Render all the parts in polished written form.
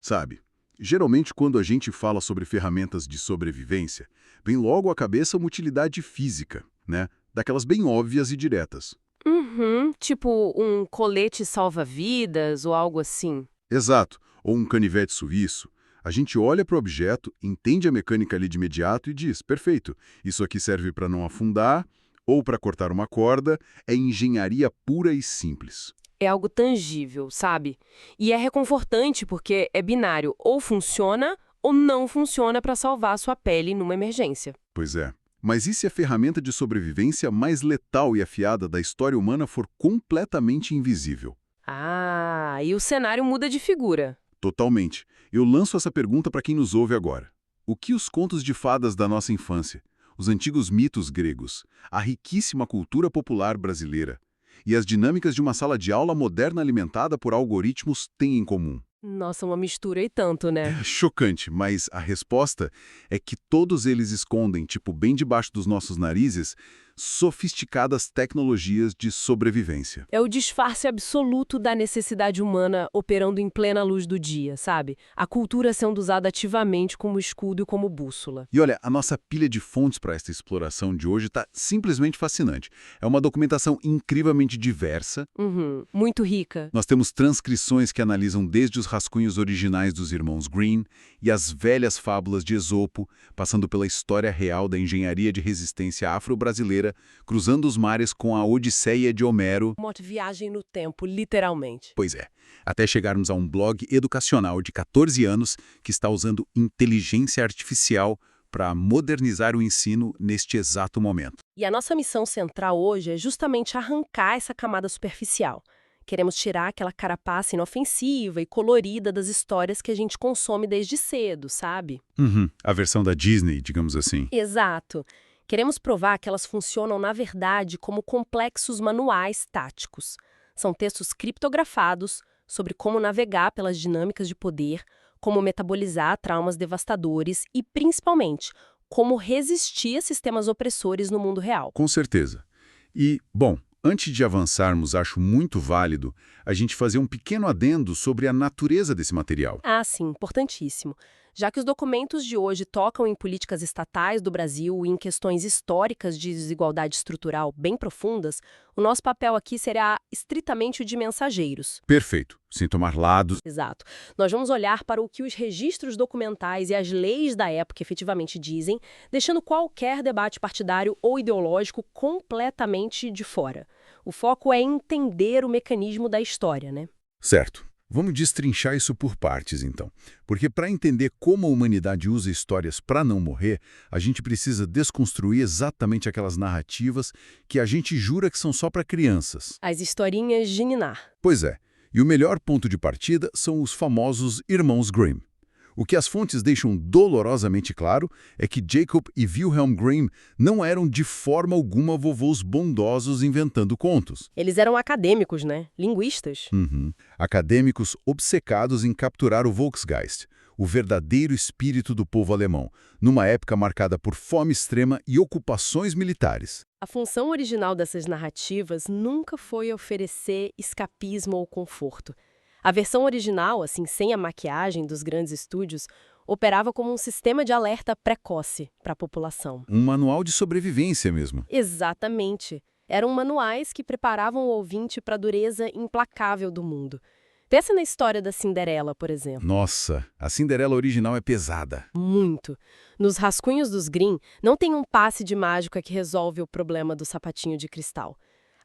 sabe? Geralmente, quando a gente fala sobre ferramentas de sobrevivência, vem logo à cabeça uma utilidade física, né? Daquelas bem óbvias e diretas. Uhum, tipo um colete salva-vidas ou algo assim. Exato. Ou um canivete suíço. A gente olha para o objeto, entende a mecânica ali de imediato e diz, perfeito, isso aqui serve para não afundar ou para cortar uma corda, é engenharia pura e simples. É algo tangível, sabe? E é reconfortante porque é binário, ou funciona ou não funciona para salvar a sua pele numa emergência. Pois é. Mas e se a ferramenta de sobrevivência mais letal e afiada da história humana for completamente invisível? Ah, e o cenário muda de figura. Totalmente. Eu lanço essa pergunta para quem nos ouve agora. O que os contos de fadas da nossa infância, os antigos mitos gregos, a riquíssima cultura popular brasileira e as dinâmicas de uma sala de aula moderna alimentada por algoritmos têm em comum? Nossa, uma mistura e tanto, né? É chocante, mas a resposta é que todos eles escondem, tipo bem debaixo dos nossos narizes, sofisticadas tecnologias de sobrevivência. É o disfarce absoluto da necessidade humana operando em plena luz do dia, sabe? A cultura sendo usada ativamente como escudo e como bússola. E olha, a nossa pilha de fontes para esta exploração de hoje está simplesmente fascinante. É uma documentação incrivelmente diversa. Uhum, muito rica. Nós temos transcrições que analisam desde os rascunhos originais dos irmãos Grimm e as velhas fábulas de Esopo, passando pela história real da engenharia de resistência afro-brasileira, cruzando os mares com a Odisseia de Homero. Uma viagem no tempo, literalmente. Pois é, até chegarmos a um blog educacional de 14 anos que está usando inteligência artificial para modernizar o ensino neste exato momento. E a nossa missão central hoje é justamente arrancar essa camada superficial. Queremos tirar aquela carapaça inofensiva e colorida das histórias que a gente consome desde cedo, sabe? A versão da Disney, digamos assim. Exato. Queremos provar que elas funcionam, na verdade, como complexos manuais táticos. São textos criptografados sobre como navegar pelas dinâmicas de poder, como metabolizar traumas devastadores e, principalmente, como resistir a sistemas opressores no mundo real. Com certeza. E, bom, antes de avançarmos, acho muito válido a gente fazer um pequeno adendo sobre a natureza desse material. Ah, sim, importantíssimo. Já que os documentos de hoje tocam em políticas estatais do Brasil e em questões históricas de desigualdade estrutural bem profundas, o nosso papel aqui será estritamente o de mensageiros. Perfeito, sem tomar lados. Exato. Nós vamos olhar para o que os registros documentais e as leis da época efetivamente dizem, deixando qualquer debate partidário ou ideológico completamente de fora. O foco é entender o mecanismo da história, né? Certo. Vamos destrinchar isso por partes, então. Porque para entender como a humanidade usa histórias para não morrer, a gente precisa desconstruir exatamente aquelas narrativas que a gente jura que são só para crianças. As historinhas de ninar. Pois é. E o melhor ponto de partida são os famosos irmãos Grimm. O que as fontes deixam dolorosamente claro é que Jacob e Wilhelm Grimm não eram de forma alguma vovôs bondosos inventando contos. Eles eram acadêmicos, né? Linguistas. Acadêmicos obcecados em capturar o Volksgeist, o verdadeiro espírito do povo alemão, numa época marcada por fome extrema e ocupações militares. A função original dessas narrativas nunca foi oferecer escapismo ou conforto. A versão original, assim, sem a maquiagem dos grandes estúdios, operava como um sistema de alerta precoce para a população. Um manual de sobrevivência mesmo. Exatamente. Eram manuais que preparavam o ouvinte para a dureza implacável do mundo. Pensa na história da Cinderela, por exemplo. Nossa, a Cinderela original é pesada. Muito. Nos rascunhos dos Grimm, não tem um passe de mágica que resolve o problema do sapatinho de cristal.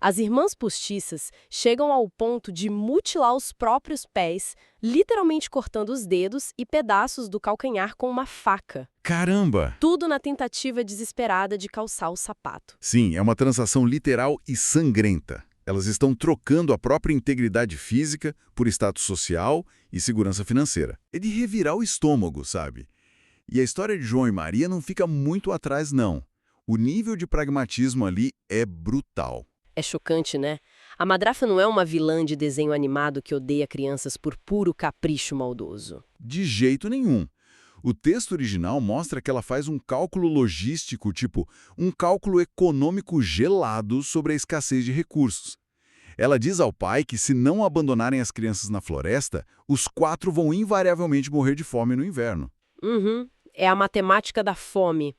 As irmãs postiças chegam ao ponto de mutilar os próprios pés, literalmente cortando os dedos e pedaços do calcanhar com uma faca. Caramba! Tudo na tentativa desesperada de calçar o sapato. Sim, é uma transação literal e sangrenta. Elas estão trocando a própria integridade física por status social e segurança financeira. É de revirar o estômago, sabe? E a história de João e Maria não fica muito atrás, não. O nível de pragmatismo ali é brutal. É chocante, né? A madrasta não é uma vilã de desenho animado que odeia crianças por puro capricho maldoso. De jeito nenhum. O texto original mostra que ela faz um cálculo logístico, tipo um cálculo econômico gelado sobre a escassez de recursos. Ela diz ao pai que se não abandonarem as crianças na floresta, os 4 vão invariavelmente morrer de fome no inverno. Uhum. É a matemática da fome.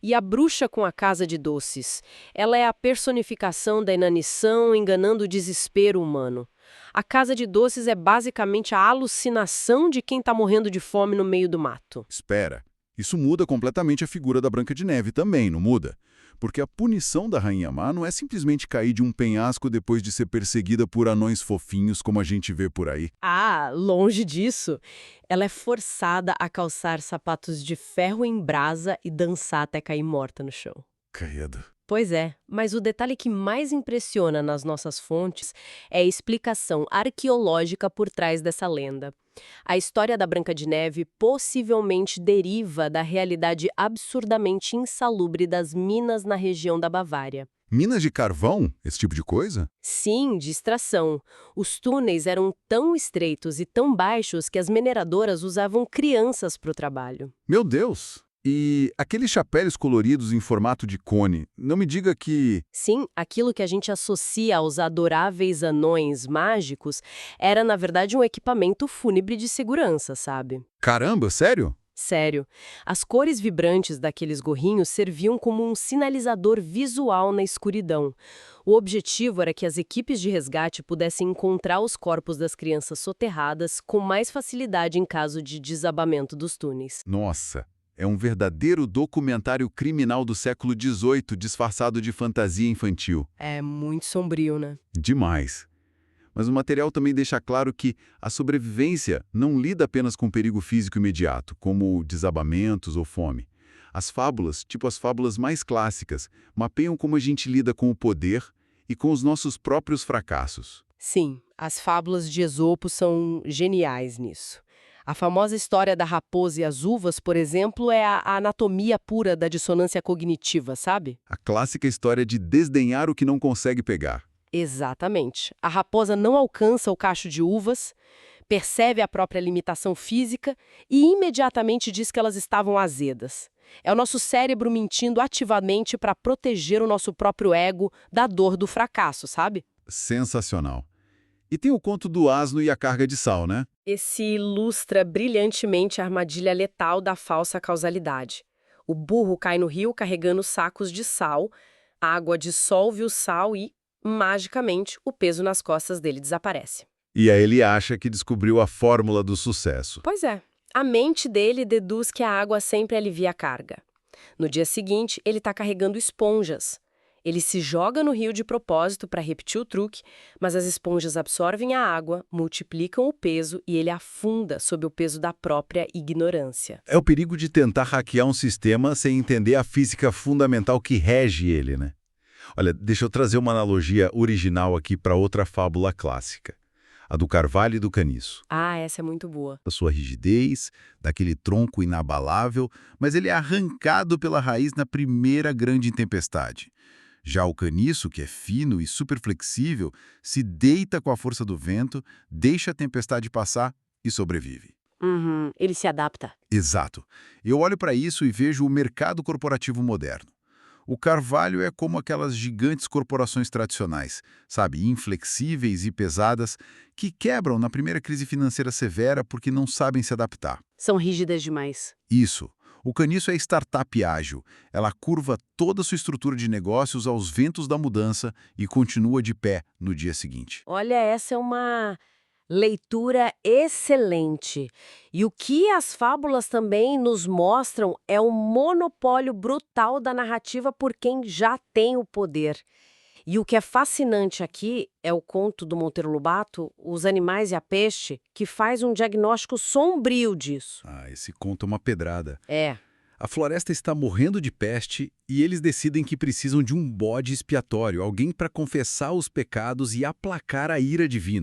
E a bruxa com a casa de doces? Ela é a personificação da inanição enganando o desespero humano. A casa de doces é basicamente a alucinação de quem está morrendo de fome no meio do mato. Espera, isso muda completamente a figura da Branca de Neve também, não muda? Porque a punição da Rainha Má não é simplesmente cair de um penhasco depois de ser perseguida por anões fofinhos como a gente vê por aí. Ah, longe disso. Ela é forçada a calçar sapatos de ferro em brasa e dançar até cair morta no chão. Credo. Pois é, mas o detalhe que mais impressiona nas nossas fontes é a explicação arqueológica por trás dessa lenda. A história da Branca de Neve possivelmente deriva da realidade absurdamente insalubre das minas na região da Bavária. Minas de carvão? Esse tipo de coisa? Sim, de extração. Os túneis eram tão estreitos e tão baixos que as mineradoras usavam crianças para o trabalho. Meu Deus! E aqueles chapéus coloridos em formato de cone, não me diga que... Sim, aquilo que a gente associa aos adoráveis anões mágicos era, na verdade, um equipamento fúnebre de segurança, sabe? Caramba, sério? Sério, as cores vibrantes daqueles gorrinhos serviam como um sinalizador visual na escuridão. O objetivo era que as equipes de resgate pudessem encontrar os corpos das crianças soterradas com mais facilidade em caso de desabamento dos túneis. Nossa, é um verdadeiro documentário criminal do século XVIII disfarçado de fantasia infantil. É muito sombrio, né? Demais. Mas o material também deixa claro que a sobrevivência não lida apenas com perigo físico imediato, como desabamentos ou fome. As fábulas, tipo as fábulas mais clássicas, mapeiam como a gente lida com o poder e com os nossos próprios fracassos. Sim, as fábulas de Esopo são geniais nisso. A famosa história da raposa e as uvas, por exemplo, é a anatomia pura da dissonância cognitiva, sabe? A clássica história de desdenhar o que não consegue pegar. Exatamente. A raposa não alcança o cacho de uvas, percebe a própria limitação física e imediatamente diz que elas estavam azedas. É o nosso cérebro mentindo ativamente para proteger o nosso próprio ego da dor do fracasso, sabe? Sensacional. E tem o conto do asno e a carga de sal, né? Esse ilustra brilhantemente a armadilha letal da falsa causalidade. O burro cai no rio carregando sacos de sal, a água dissolve o sal e, magicamente, o peso nas costas dele desaparece. E aí ele acha que descobriu a fórmula do sucesso. Pois é, a mente dele deduz que a água sempre alivia a carga. No dia seguinte, ele está carregando esponjas. Ele se joga no rio de propósito para repetir o truque, mas as esponjas absorvem a água, multiplicam o peso e ele afunda sob o peso da própria ignorância. É o perigo de tentar hackear um sistema sem entender a física fundamental que rege ele, né? Olha, deixa eu trazer uma analogia original aqui para outra fábula clássica. A do carvalho e do caniço. Ah, essa é muito boa. Da sua rigidez, daquele tronco inabalável, mas ele é arrancado pela raiz na primeira grande tempestade. Já o caniço, que é fino e super flexível, se deita com a força do vento, deixa a tempestade passar e sobrevive. Uhum, ele se adapta. Exato. Eu olho para isso e vejo o mercado corporativo moderno. O carvalho é como aquelas gigantes corporações tradicionais, sabe, inflexíveis e pesadas, que quebram na primeira crise financeira severa porque não sabem se adaptar. São rígidas demais. Isso. O caniço é startup ágil. Ela curva toda a sua estrutura de negócios aos ventos da mudança e continua de pé no dia seguinte. Olha, essa é uma leitura excelente. E o que as fábulas também nos mostram é um monopólio brutal da narrativa por quem já tem o poder. E o que é fascinante aqui é o conto do Monteiro Lobato, Os Animais e a Peste, que faz um diagnóstico sombrio disso. Ah, esse conto é uma pedrada. É. A floresta está morrendo de peste e eles decidem que precisam de um bode expiatório, alguém para confessar os pecados e aplacar a ira divina.